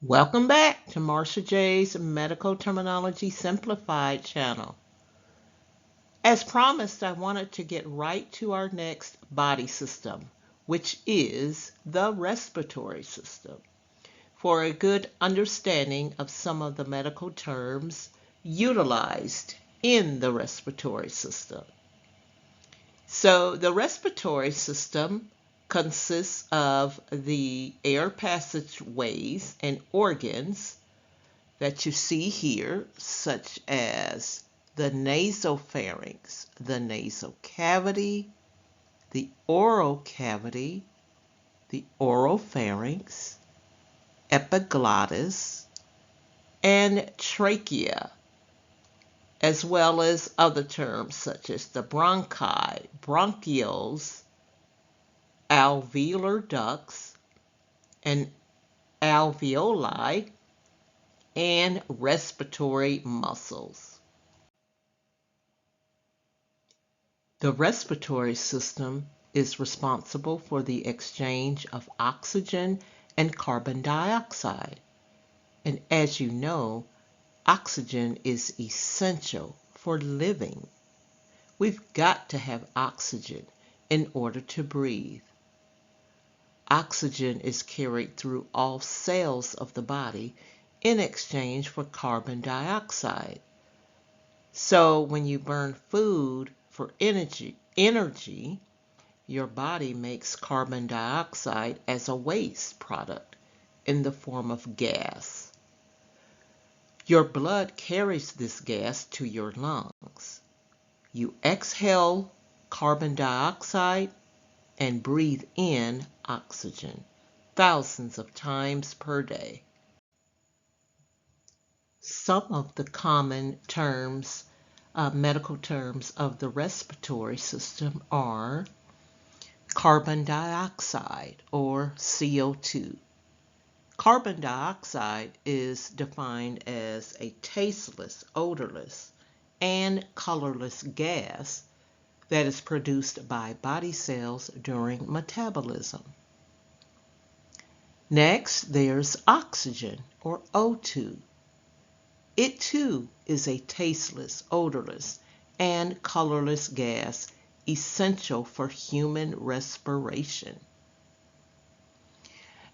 Welcome back to Marsha J's Medical Terminology Simplified channel. As promised, I wanted to get right to our next body system, which is the respiratory system, for a good understanding of some of the medical terms utilized in the respiratory system. So, the respiratory system consists of the air passageways and organs that you see here, such as the nasopharynx, the nasal cavity, the oral cavity, the oropharynx, epiglottis, and trachea, as well as other terms such as the bronchi, bronchioles, alveolar ducts, and alveoli, and respiratory muscles. The respiratory system is responsible for the exchange of oxygen and carbon dioxide. And as you know, oxygen is essential for living. We've got to have oxygen in order to breathe. Oxygen is carried through all cells of the body in exchange for carbon dioxide. So when you burn food for energy, your body makes carbon dioxide as a waste product in the form of gas. Your blood carries this gas to your lungs. You exhale carbon dioxide and breathe in oxygen thousands of times per day. Some of the common terms, medical terms of the respiratory system are carbon dioxide or CO2. Carbon dioxide is defined as a tasteless, odorless, and colorless gas that is produced by body cells during metabolism. Next, there's oxygen or O2. It too is a tasteless, odorless, and colorless gas essential for human respiration.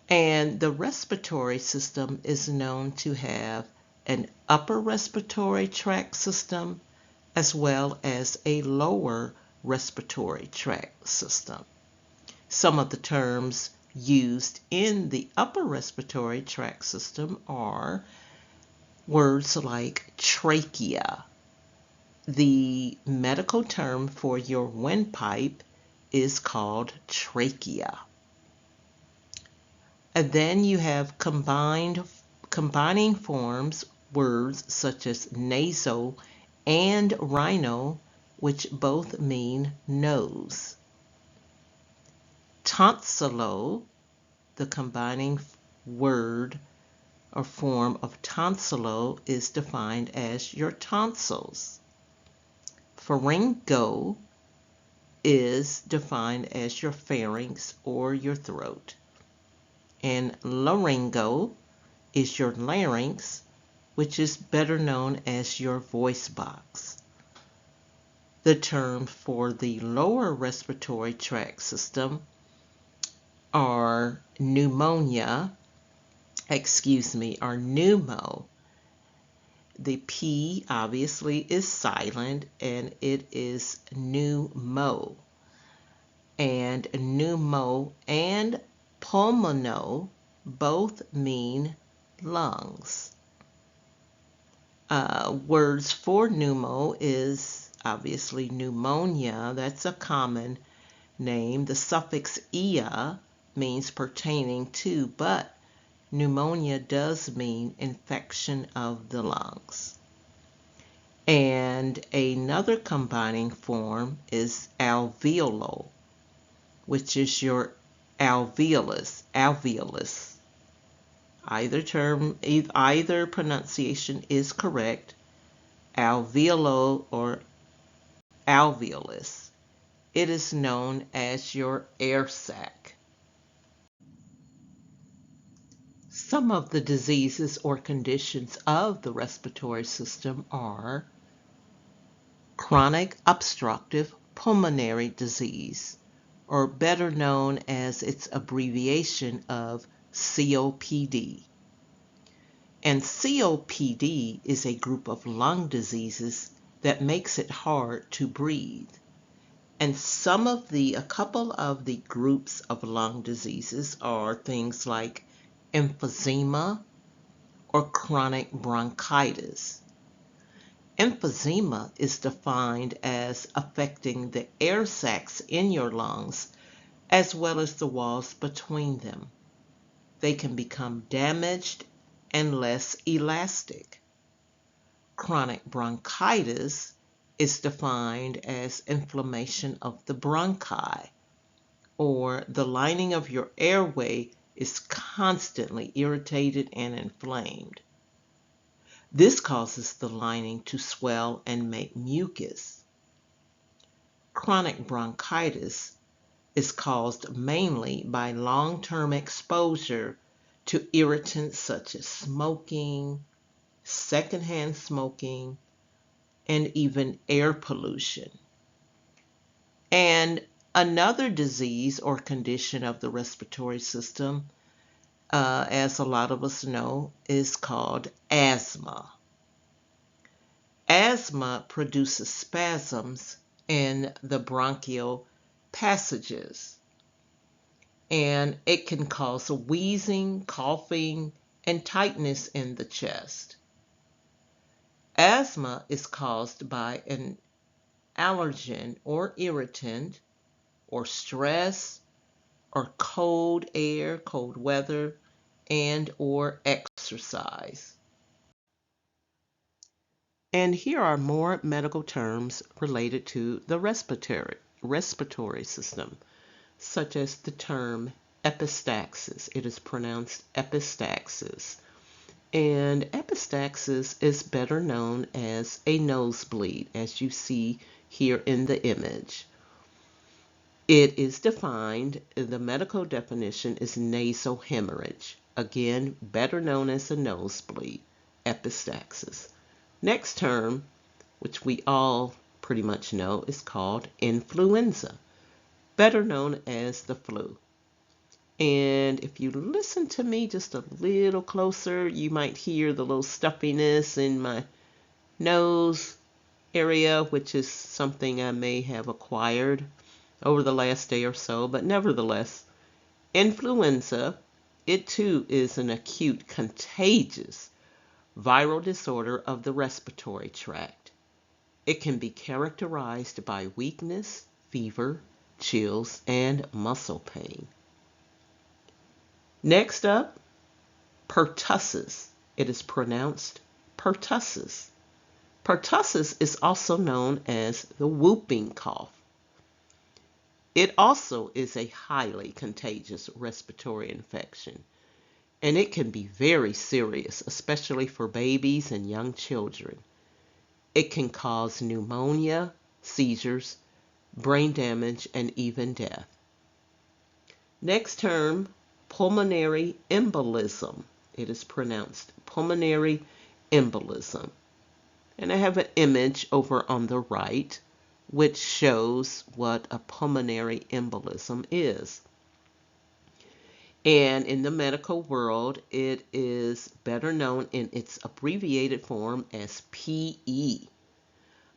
And the respiratory system is known to have an upper respiratory tract system as well as a lower respiratory tract system. Some of the terms used in the upper respiratory tract system are words like trachea. The medical term for your windpipe is called trachea. And then you have combining forms, words such as nasal and rhino, which both mean nose. Tonsillo, the combining word or form of tonsillo, is defined as your tonsils. Pharyngo is defined as your pharynx or your throat. And laryngo is your larynx, which is better known as your voice box. The term for the lower respiratory tract system are pneumo. The P obviously is silent and it is pneumo. And pneumo and pulmono both mean lungs. Words for pneumo is obviously pneumonia. That's a common name. The suffix ia means pertaining to, but pneumonia does mean infection of the lungs. And another combining form is alveolo, which is your alveolus. Either pronunciation is correct, alveolo or alveolus. It is known as your air sac. Some of the diseases or conditions of the respiratory system are chronic obstructive pulmonary disease, or better known as its abbreviation of COPD. And COPD is a group of lung diseases that makes it hard to breathe. And a couple of the groups of lung diseases are things like emphysema or chronic bronchitis. Emphysema is defined as affecting the air sacs in your lungs as well as the walls between them. They can become damaged and less elastic. Chronic bronchitis is defined as inflammation of the bronchi, or the lining of your airway is constantly irritated and inflamed. This causes the lining to swell and make mucus. Chronic bronchitis is caused mainly by long-term exposure to irritants such as smoking, secondhand smoking, and even air pollution. And another disease or condition of the respiratory system, as a lot of us know, is called asthma. Asthma produces spasms in the bronchial passages, and it can cause wheezing, coughing, and tightness in the chest. Asthma is caused by an allergen or irritant, or stress, or cold air, cold weather, and or exercise. And here are more medical terms related to the respiratory system, such as the term epistaxis. It is pronounced epistaxis. And epistaxis is better known as a nosebleed, as you see here in the image. It is defined, the medical definition is nasal hemorrhage, again, better known as a nosebleed, epistaxis. Next term, which we all pretty much know, is called influenza, better known as the flu. And if you listen to me just a little closer, you might hear the little stuffiness in my nose area, which is something I may have acquired over the last day or so. But nevertheless, influenza, it too is an acute contagious viral disorder of the respiratory tract. It can be characterized by weakness, fever, chills, and muscle pain. Next up, pertussis. It is pronounced pertussis. Pertussis is also known as the whooping cough. It also is a highly contagious respiratory infection, and it can be very serious, especially for babies and young children. It can cause pneumonia, seizures, brain damage, and even death. Next term, pulmonary embolism. It is pronounced pulmonary embolism. And I have an image over on the right which shows what a pulmonary embolism is. And in the medical world, it is better known in its abbreviated form as PE.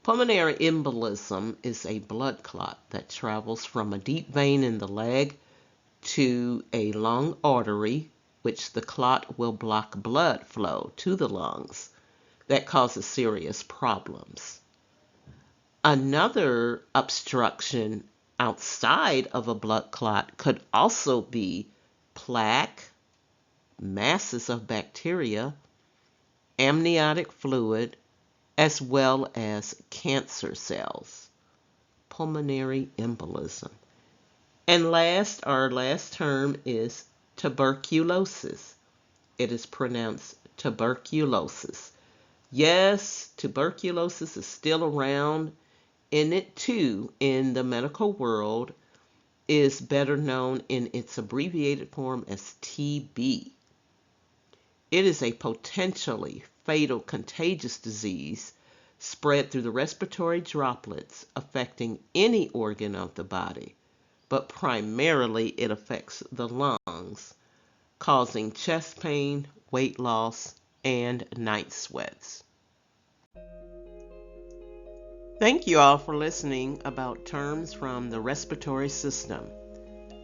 Pulmonary embolism is a blood clot that travels from a deep vein in the leg to a lung artery, which the clot will block blood flow to the lungs. That causes serious problems. Another obstruction outside of a blood clot could also be plaque, masses of bacteria, amniotic fluid, as well as cancer cells. Pulmonary embolism. And last, our last term is tuberculosis. It is pronounced tuberculosis. Yes, tuberculosis is still around, and it too, in the medical world, is better known in its abbreviated form as TB. It is a potentially fatal contagious disease spread through the respiratory droplets affecting any organ of the body, but primarily it affects the lungs, causing chest pain, weight loss, and night sweats. Thank you all for listening about terms from the respiratory system.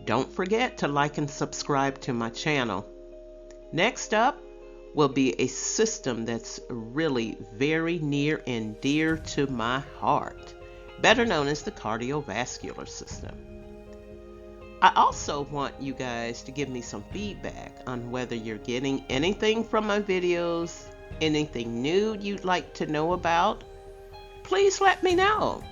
Don't forget to like and subscribe to my channel. Next up will be a system that's really very near and dear to my heart, better known as the cardiovascular system. I also want you guys to give me some feedback on whether you're getting anything from my videos, anything new you'd like to know about. Please let me know.